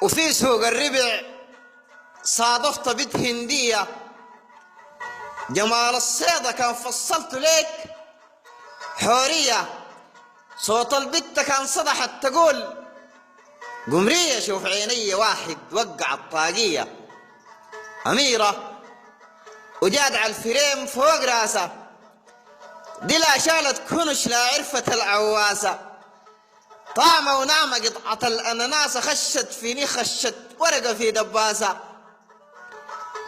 وفي سوق الربع صادفت بنت هندية، جمال الصيدة كان فصلت ليك حورية، صوت البت كان صدحت تقول قمرية شوف عيني واحد وقع الطاقية، أميرة وجاد على الفريم فوق راسه، دي لا شالت كنش لا عرفت العواسة، طعمة ونعمة قطعة الأناناسة، خشت فيني خشت ورقة في دباسة،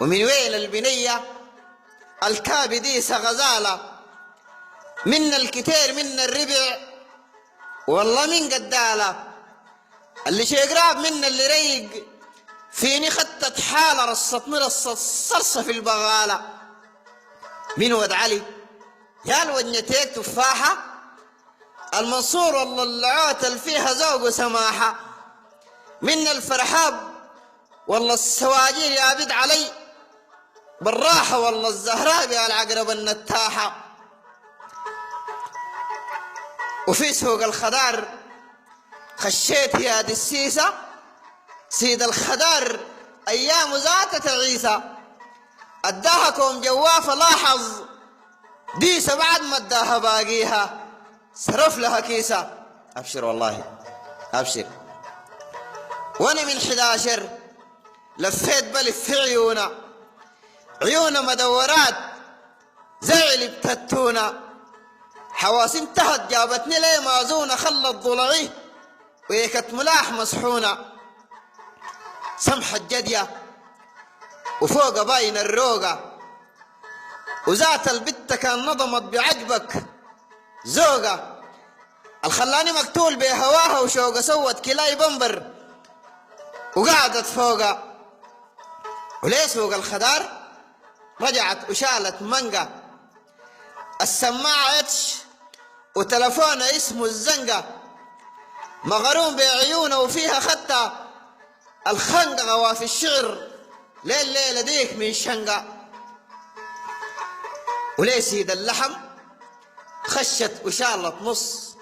ومن وين البنية الكابديسة غزالة، من الكتير من الربع والله من قدالة، اللي شي قراب من اللي ريق فيني خدت حالة، رصت مرصت صرصة في البغالة، من ود علي يا الوجنتيك تفاحة، المنصور والله العوتل فيها ذوق وسماحة، من الفرحاب والله السواجير يا بد علي، بالراحة والله الزهراء يا العقرب النتاحة، وفي سوق الخضار خشيت يا دي السيسة، سيد الخضار أيام ذات تعيسة، أداها كوم جوافة لاحظ ديسة بعد ما اداها باقيها، صرف لها كيسة، أبشر والله أبشر. وأنا من 11 لفيت بلف في عيونا مدورات زي اللي بتتونا، حواس انتهت جابتني لي مازونة، خلت ضلعي ويكت ملاح مسحونة، سمحة جدية وفوق باين الروقة، وذات البت كان نظمت بعجبك زوقة، الخلاني مقتول بهواها وشوقة، سوت كلاي بمبر وقعدت فوقها، وليه سوق الخضار رجعت وشالت منقة، السماعة اتش وتلفونها اسمه الزنقة، مغروم بعيونه وفيها خطة الخنقة، وفي الشعر ليل ليلة ديك من شنقة، وليه سيد اللحم خشت وشالت نص،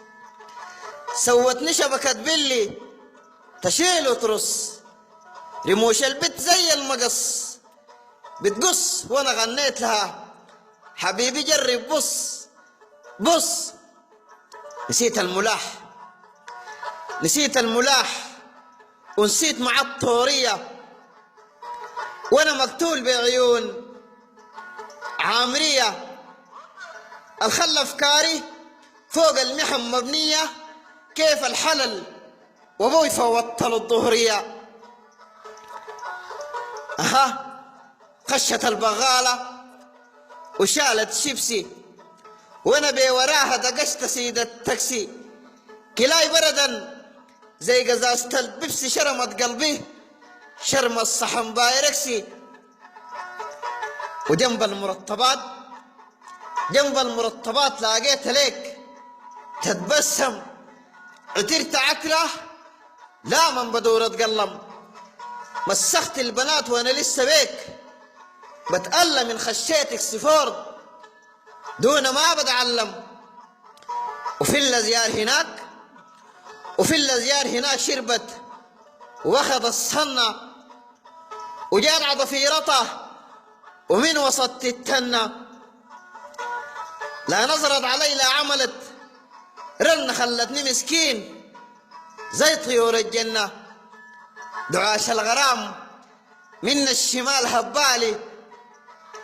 سوتني شبكة بلي تشيل وترص، رموش البت زي المقص بتقص، وانا غنيت لها حبيبي جرب بص بص، نسيت الملاح ونسيت مع الطورية، وانا مقتول بعيون عامرية، الخل افكاري فوق المحن مبنية، كيف الحلل وابوي فوتل الظهرية، خشت البغالة وشالت شيبسي، وانا بوراها دقشت سيد التاكسي، كلاي بردا زي قزازة البيبسي، شرمت قلبي شرم الصحن بايركسي، وجنب المرطبات لاقيت ليك تتبسم، عترت عكره لا من بدورة قلم، مسخت البنات وانا لسه بيك بتألم من خشيتك سفورد دون ما بتعلم، وفي الزيار هناك شربت واخذ الصنة، وجات عضفيرته ومن وسط التنة، لا نظرت علي لا عملت رن، خلتني مسكين زي طيور الجنة، دعاش الغرام من الشمال هبالي،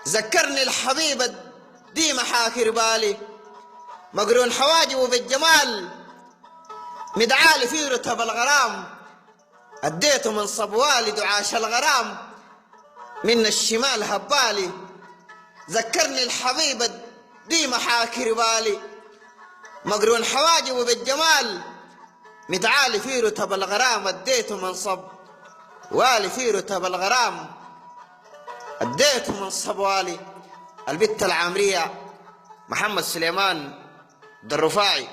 ذكرني الحبيبة دي محاكر بالي، مقرون حواجبه بالجمال مدعالي في رتب الغرام، اديته من صبوالي دعاش الغرام من الشمال هبالي، ذكرني الحبيبة دي محاكر بالي، مقرون حواجبه بالجمال مدعالي في رتب الغرام، اديته من صبوالي في رتب الغرام، اديته من صبوالي. البت العامرية محمد سليمان الرفاعي.